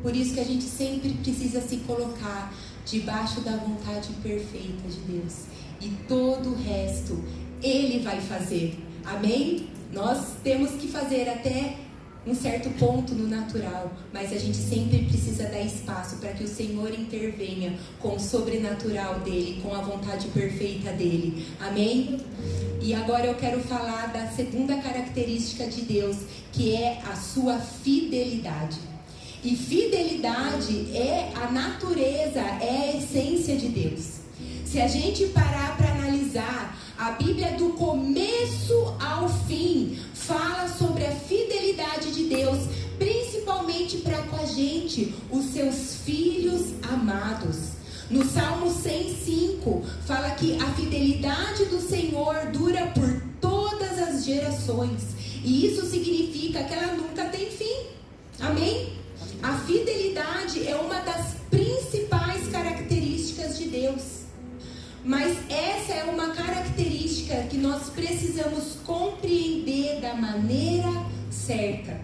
Por isso que a gente sempre precisa se colocar debaixo da vontade perfeita de Deus, e todo o resto Ele vai fazer. Amém? Nós temos que fazer até um certo ponto no natural, mas a gente sempre precisa dar espaço para que o Senhor intervenha com o sobrenatural dele, com a vontade perfeita dele. Amém? E agora eu quero falar da segunda característica de Deus, que é a sua fidelidade. E fidelidade é a natureza, é a essência de Deus. Se a gente parar para analisar, a Bíblia do começo ao fim fala sobre a fidelidade de Deus, principalmente para com a gente, os seus filhos amados. No Salmo 105 fala que a fidelidade do Senhor dura por todas as gerações, e isso significa que ela nunca tem fim. Amém? A fidelidade é uma das principais características de Deus. Mas essa é uma característica que nós precisamos compreender da maneira certa.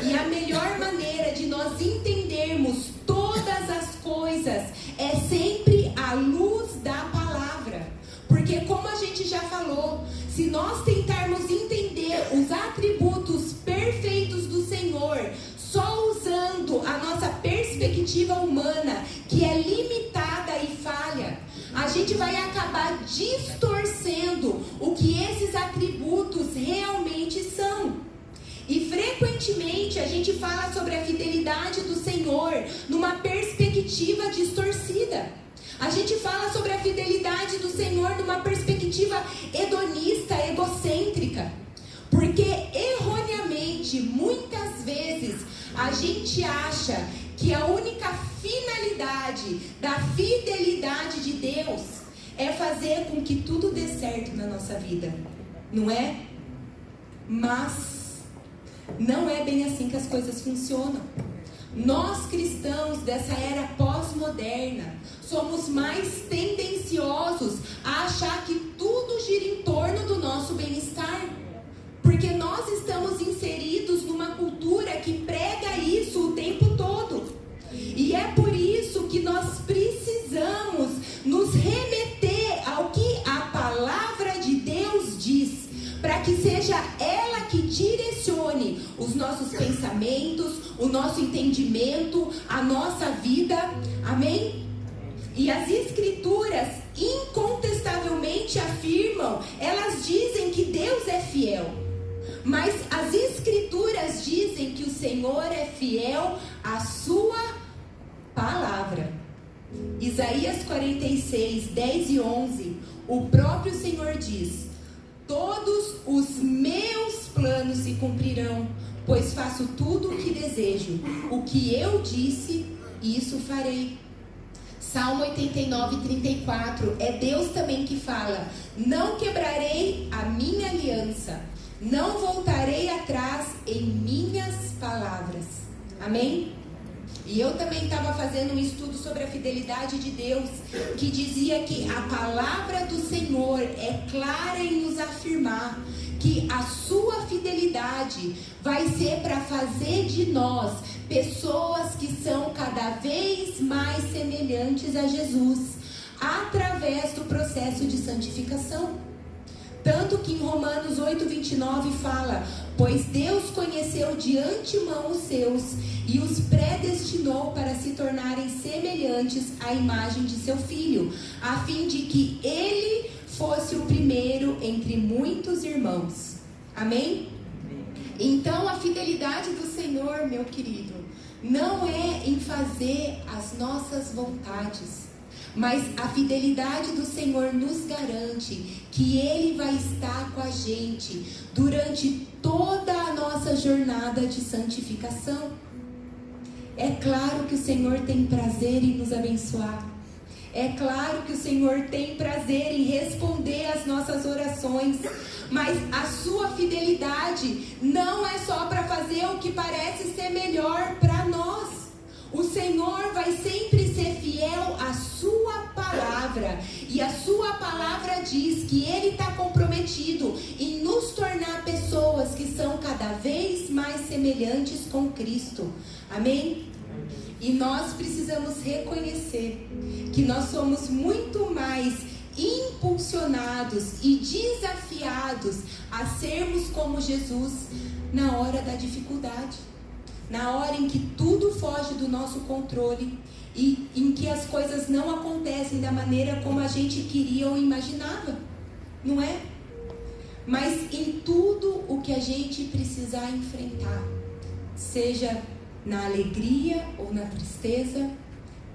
E a melhor maneira de nós entendermos todas as coisas é sempre à luz da palavra. Porque, como a gente já falou, se nós tentarmos entender os atributos perfeitos do Senhor só usando a nossa perspectiva humana, que é limitada e falha, a gente vai acabar distorcendo o que esses atributos realmente são. E frequentemente a gente fala sobre a fidelidade do Senhor numa perspectiva distorcida. A gente fala sobre a fidelidade do Senhor numa perspectiva hedonista, egocêntrica. Porque erroneamente, muitas vezes, a gente acha que a única finalidade da fidelidade de Deus é fazer com que tudo dê certo na nossa vida, não é? Mas não é bem assim que as coisas funcionam. Nós cristãos dessa era pós-moderna somos mais tendenciosos a achar que tudo gira em torno do nosso bem-estar, porque nós estamos inseridos numa cultura que prega isso o tempo todo. E é por isso que nós precisamos nos remeter ao que a palavra de Deus diz, para que seja ela que direcione os nossos pensamentos, o nosso entendimento, a nossa vida. Amém? E as Escrituras incontestavelmente afirmam, elas dizem que Deus é fiel. Mas as Escrituras dizem que o Senhor é fiel à sua palavra. Isaías 46, 10 e 11, o próprio Senhor diz: todos os meus planos se cumprirão, pois faço tudo o que desejo. O que eu disse, isso farei. Salmo 89, 34, é Deus também que fala: não quebrarei a minha aliança, Não voltarei atrás em minhas palavras. Amém? E eu também estava fazendo um estudo sobre a fidelidade de Deus, que dizia que a palavra do Senhor é clara em nos afirmar que a sua fidelidade vai ser para fazer de nós pessoas que são cada vez mais semelhantes a Jesus, através do processo de santificação. Tanto que em Romanos 8:29 fala: pois Deus conheceu de antemão os seus e os predestinou para se tornarem semelhantes à imagem de seu Filho, a fim de que ele fosse o primeiro entre muitos irmãos. Amém? Então a fidelidade do Senhor, meu querido, não é em fazer as nossas vontades, mas a fidelidade do Senhor nos garante que Ele vai estar com a gente durante toda a nossa jornada de santificação. É claro que o Senhor tem prazer em nos abençoar. É claro que o Senhor tem prazer em responder às nossas orações. Mas a sua fidelidade não é só para fazer o que parece ser melhor para nós. O Senhor vai sempre ser fiel à sua palavra. E a sua palavra diz que Ele está comprometido em nos tornar pessoas que são cada vez mais semelhantes com Cristo. Amém? E nós precisamos reconhecer que nós somos muito mais impulsionados e desafiados a sermos como Jesus na hora da dificuldade. Na hora em que tudo foge do nosso controle e em que as coisas não acontecem da maneira como a gente queria ou imaginava, não é? Mas em tudo o que a gente precisar enfrentar, seja na alegria ou na tristeza,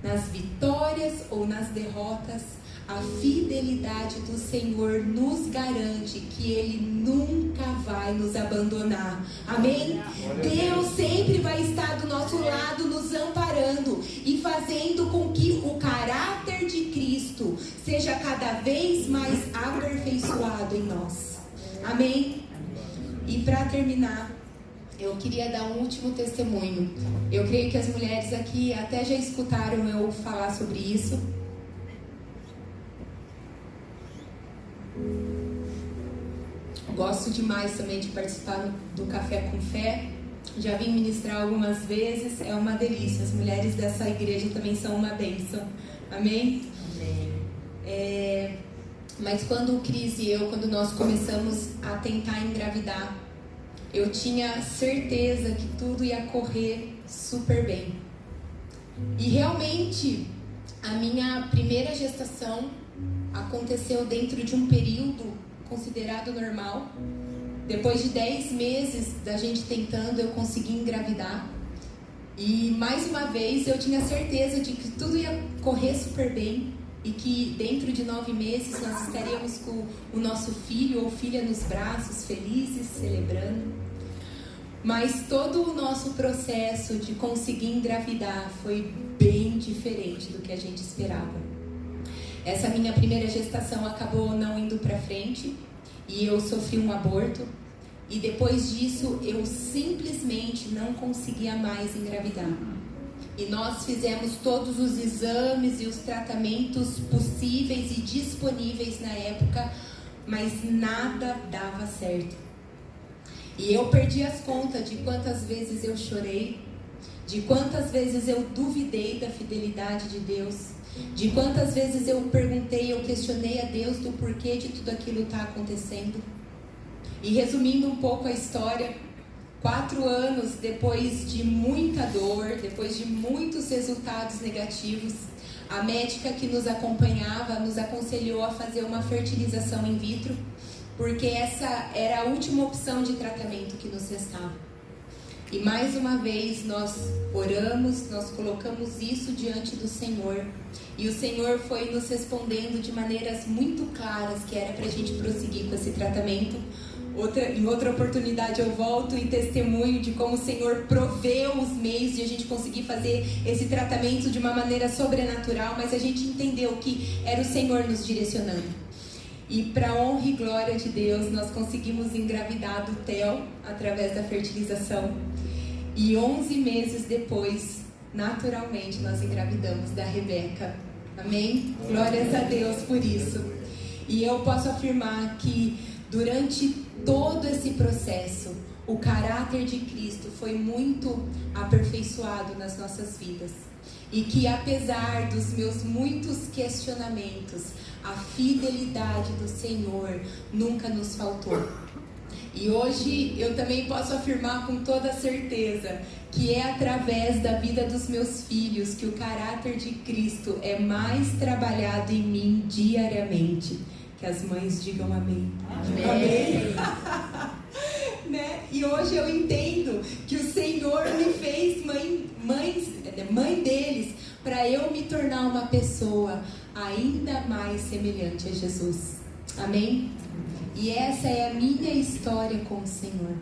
nas vitórias ou nas derrotas, a fidelidade do Senhor nos garante que Ele nunca vai nos abandonar. Amém? Deus sempre vai estar do nosso lado, nos amparando e fazendo com que o caráter de Cristo seja cada vez mais aperfeiçoado em nós. Amém? E para terminar, eu queria dar um último testemunho. Eu creio que as mulheres aqui até já escutaram eu falar sobre isso. Gosto demais também de participar do Café com Fé. Já vim ministrar algumas vezes, é uma delícia. As mulheres dessa igreja também são uma bênção. Amém? Amém. Mas quando o Cris e eu, quando nós começamos a tentar engravidar, eu tinha certeza que tudo ia correr super bem. E realmente, a minha primeira gestação aconteceu dentro de um período considerado normal. Depois de 10 meses da gente tentando, eu consegui engravidar. E mais uma vez eu tinha certeza de que tudo ia correr super bem e que dentro de 9 meses nós estaríamos com o nosso filho ou filha nos braços, felizes, celebrando. Mas todo o nosso processo de conseguir engravidar foi bem diferente do que a gente esperava. Essa minha primeira gestação acabou não indo para frente e eu sofri um aborto. E depois disso eu simplesmente não conseguia mais engravidar. E nós fizemos todos os exames e os tratamentos possíveis e disponíveis na época, mas nada dava certo. E eu perdi as contas de quantas vezes eu chorei, de quantas vezes eu duvidei da fidelidade de Deus, de quantas vezes eu perguntei, eu questionei a Deus do porquê de tudo aquilo estar acontecendo. E resumindo um pouco a história, 4 anos depois de muita dor, depois de muitos resultados negativos, a médica que nos acompanhava nos aconselhou a fazer uma fertilização in vitro, porque essa era a última opção de tratamento que nos restava. E mais uma vez nós oramos, nós colocamos isso diante do Senhor. E o Senhor foi nos respondendo de maneiras muito claras que era para a gente prosseguir com esse tratamento. Em outra oportunidade eu volto em testemunho de como o Senhor proveu os meios de a gente conseguir fazer esse tratamento de uma maneira sobrenatural, mas a gente entendeu que era o Senhor nos direcionando. E para honra e glória de Deus, nós conseguimos engravidar do Theo através da fertilização. E 11 meses depois, naturalmente, nós engravidamos da Rebeca. Amém? Glórias a Deus por isso. E eu posso afirmar que durante todo esse processo, o caráter de Cristo foi muito aperfeiçoado nas nossas vidas. E que apesar dos meus muitos questionamentos, a fidelidade do Senhor nunca nos faltou. E hoje eu também posso afirmar com toda certeza que é através da vida dos meus filhos que o caráter de Cristo é mais trabalhado em mim diariamente. Que as mães digam amém. Amém. Amém. Né? E hoje eu entendo que o Senhor me fez mãe deles para eu me tornar uma pessoa ainda mais semelhante a Jesus. Amém? E essa é a minha história com o Senhor.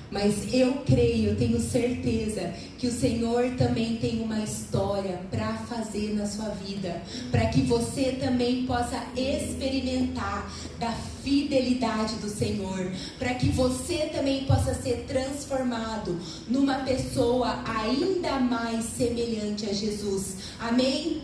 Mas eu creio, eu tenho certeza que o Senhor também tem uma história para fazer na sua vida, para que você também possa experimentar da fidelidade do Senhor, para que você também possa ser transformado numa pessoa ainda mais semelhante a Jesus. Amém?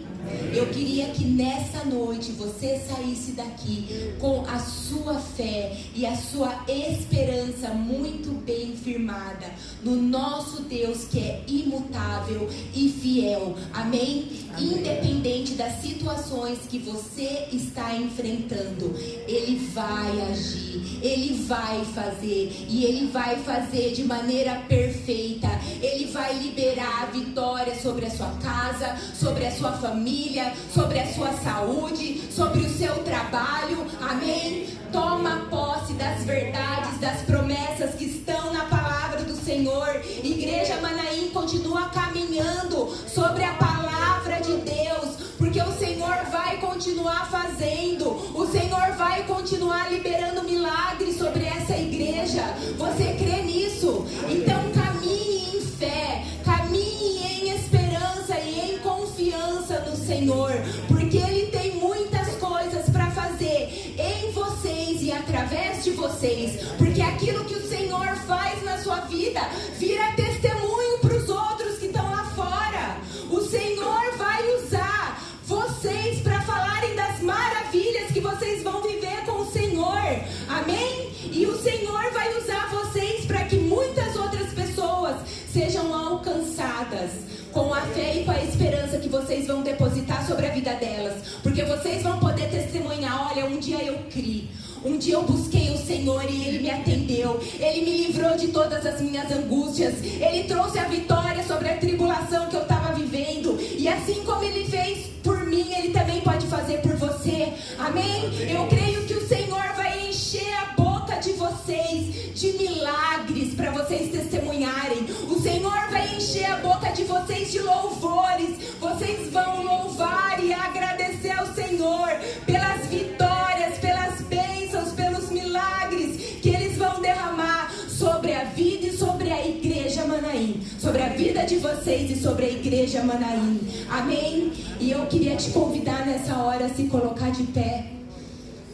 Eu queria que nessa noite você saísse daqui com a sua fé e a sua esperança muito bem firmada no nosso Deus que é imutável e fiel. Amém? Independente das situações que você está enfrentando, Ele vai agir, Ele vai fazer, e Ele vai fazer de maneira perfeita. Ele vai liberar a vitória sobre a sua casa, sobre a sua família, sobre a sua saúde, sobre o seu trabalho. Amém? Toma posse das verdades, das promessas que estão na palavra do Senhor. Igreja Manaim, continua caminhando sobre a palavra de Deus, porque o Senhor vai continuar fazendo, o Senhor vai continuar liberando milagres sobre essa igreja. Você crê nisso? Então caminhe em fé, caminhe em esperança e em confiança no Senhor, porque Ele tem muitas coisas para fazer em vocês e através de vocês, porque aquilo que o Senhor faz na sua vida vira testemunho para os outros que estão lá fora. O Senhor vai usar vocês para falarem das maravilhas que vocês vão viver com o Senhor. Amém? E o Senhor vai usar vocês para que muitas outras pessoas sejam alcançadas com a fé e com a esperança que vocês vão depositar sobre a vida delas, porque vocês vão poder testemunhar: olha, um dia eu criei, um dia eu busquei o Senhor e Ele me atendeu, Ele me livrou de todas as minhas angústias, Ele trouxe a vitória sobre a tribulação que eu estava vivendo, e assim como Ele fez por mim, Ele também pode fazer por você. Amém? Eu creio que o Senhor vai encher a boca de vocês de milagres para vocês testemunharem. O Senhor vai encher a boca de vocês de louvores. Vocês vão louvar e agradecer ao Senhor pelas vitórias, pelas bênçãos, pelos milagres que eles vão derramar sobre a vida e sobre a igreja Manaim, sobre a vida de vocês e sobre a igreja Manaim. Amém? E eu queria te convidar nessa hora a se colocar de pé.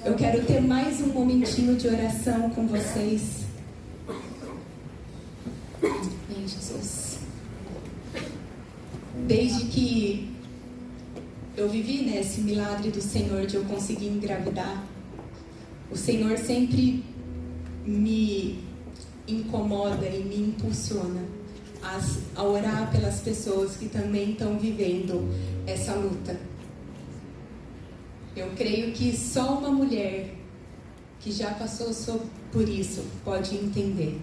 Eu quero ter mais um momentinho de oração com vocês. Amém, Jesus. Desde que eu vivi nesse milagre do Senhor de eu conseguir engravidar, o Senhor sempre me incomoda e me impulsiona a orar pelas pessoas que também estão vivendo essa luta. Eu creio que só uma mulher que já passou por isso pode entender,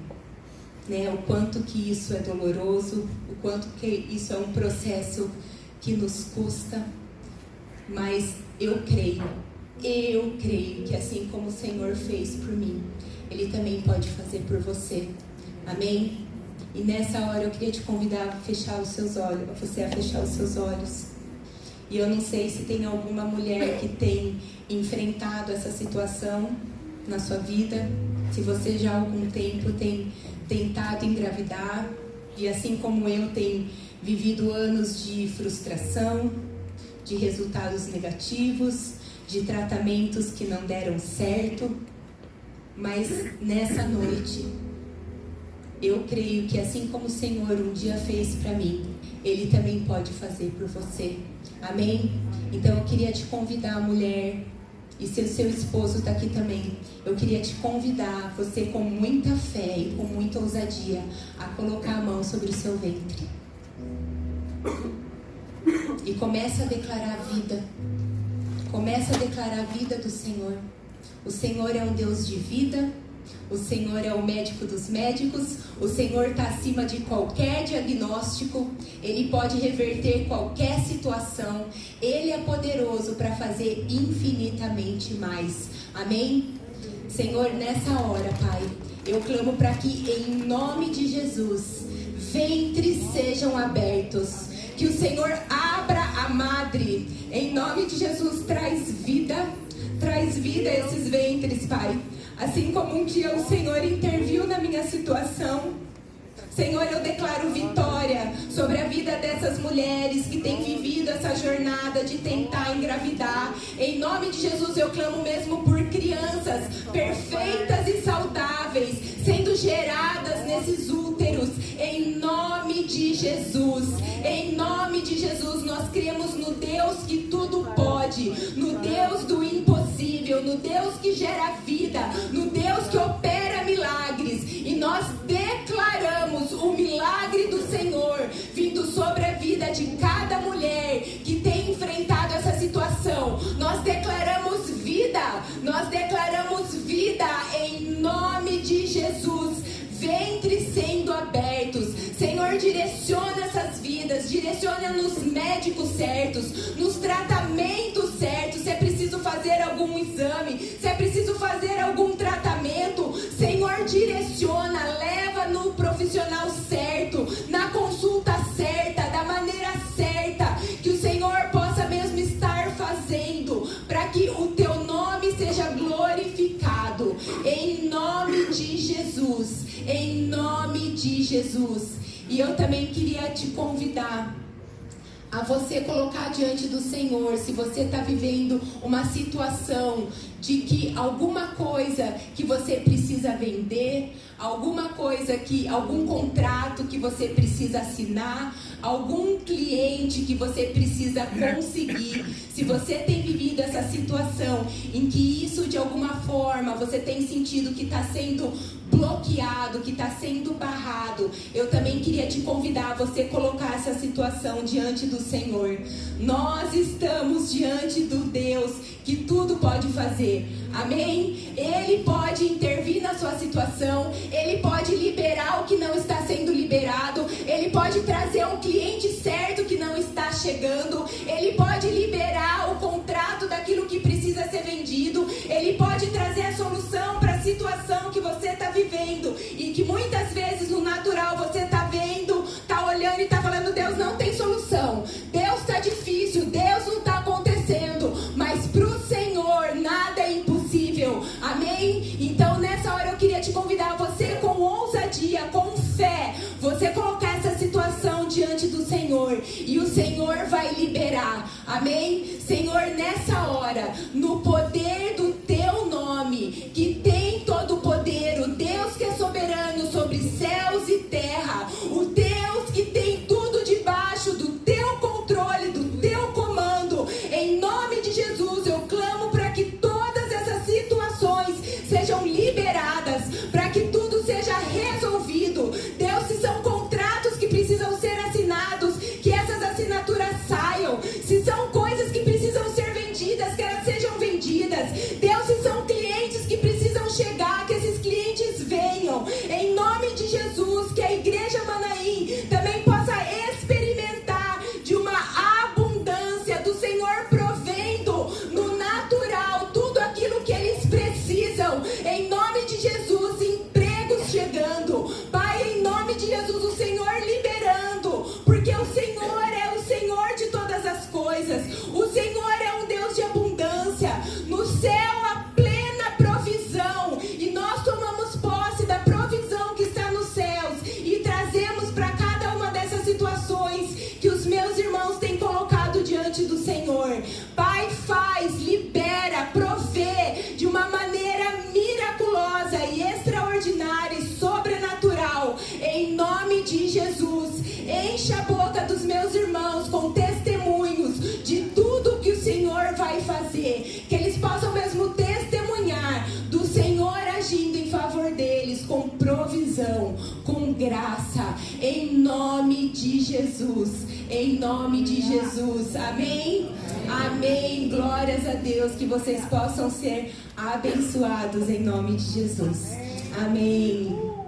né, o quanto que isso é doloroso, o quanto que isso é um processo que nos custa. Mas eu creio que assim como o Senhor fez por mim, Ele também pode fazer por você. Amém? E nessa hora eu queria te convidar a fechar os seus olhos, você a fechar os seus olhos. E eu não sei se tem alguma mulher que tem enfrentado essa situação na sua vida, se você já há algum tempo tem tentado engravidar e assim como eu tem vivido anos de frustração, de resultados negativos, de tratamentos que não deram certo, mas nessa noite, eu creio que assim como o Senhor um dia fez para mim, Ele também pode fazer por você. Amém? Então eu queria te convidar, mulher, e se o seu esposo está aqui também, eu queria te convidar, você com muita fé e com muita ousadia, a colocar a mão sobre o seu ventre. E começa a declarar a vida. Começa a declarar a vida do Senhor. O Senhor é um Deus de vida. O Senhor é o médico dos médicos. O Senhor está acima de qualquer diagnóstico. Ele pode reverter qualquer situação. Ele é poderoso para fazer infinitamente mais. Amém? Senhor, nessa hora, Pai, eu clamo para que em nome de Jesus, ventres sejam abertos. Que o Senhor abra a madre. Em nome de Jesus, traz vida a esses ventres, Pai. Assim como um dia o Senhor interviu na minha situação, Senhor, eu declaro vitória sobre a vida dessas mulheres que têm vivido essa jornada de tentar engravidar. Em nome de Jesus, eu clamo mesmo por crianças perfeitas e saudáveis, sendo geradas nesses úteros. Em nome de Jesus, em nome de Jesus, nós cremos no Deus que tudo pode, no Deus do impossível, no Deus que gera vida, no Deus que opera milagres. E nós declaramos o milagre do Senhor vindo sobre a vida de cada mulher que tem enfrentado essa situação. Nós declaramos vida em nome de Jesus. Ventres sendo abertos. Senhor, direciona essas vidas, direciona nos médicos certos, nos tratamentos certos. Se é preciso fazer algum exame, se é preciso fazer algum tratamento, Senhor, direciona, leva no profissional certo, na consulta certa, da maneira certa, que o Senhor possa mesmo estar fazendo, para que o teu nome seja glorificado, em nome de Jesus. Em nome de Jesus. E eu também queria te convidar a você colocar diante do Senhor, se você está vivendo uma situação de que alguma coisa que você precisa vender, alguma coisa que, algum contrato que você precisa assinar, algum cliente que você precisa conseguir. Se você tem vivido essa situação em que isso de alguma forma você tem sentido que está sendo bloqueado, que está sendo barrado, eu também queria te convidar a você colocar essa situação diante do Senhor. Nós estamos diante do Deus que tudo pode fazer. Amém? Ele pode intervir na sua situação, Ele pode liberar o que não está sendo liberado, Ele pode trazer um cliente certo que não está chegando, Ele pode liberar o contrato daquilo que precisa ser vendido, Ele pode trazer a solução para a situação que você está vivendo e que muitas vezes no natural você está vendo, está olhando e está falando: Deus, não tem solução, Deus está difícil, Deus não está acontecendo, mas para o Senhor nada é impossível. Amém? Então nessa hora eu queria te convidar a você com ousadia, com fé, você colocar essa situação diante do Senhor e o Senhor vai liberar. Amém? Senhor, nessa hora, no poder do teu nome, que tem todo o poder, o Deus que é soberano sobre céus e terra, o Deus que tem tudo debaixo do teu controle, do teu comando, em nome de Jesus eu clamo para que todas essas situações sejam liberadas, para que tudo seja resolvido. Deus, se são contratos que precisam ser assinados, que essas assinaturas saiam. Se são coisas que precisam ser vendidas, que elas sejam vendidas. Deus, se são clientes que precisam chegar, que esses clientes venham. Em nome de Jesus, que a Igreja Manaim também possa experimentar de uma abundância do Senhor provendo no natural tudo aquilo que eles precisam. Em nome de Jesus, empregos chegando. Pai, em nome de Jesus, o Senhor liberando, porque o Senhor é o Senhor de todas as coisas. O Senhor é um Deus de abundância. No céu a plena provisão, e nós tomamos posse da provisão que está nos céus e trazemos para cada de Jesus. Encha a boca dos meus irmãos com testemunhos de tudo que o Senhor vai fazer. Que eles possam mesmo testemunhar do Senhor agindo em favor deles com provisão, com graça, em nome de Jesus. Em nome de Jesus, amém? Amém, glórias a Deus, que vocês possam ser abençoados em nome de Jesus, amém.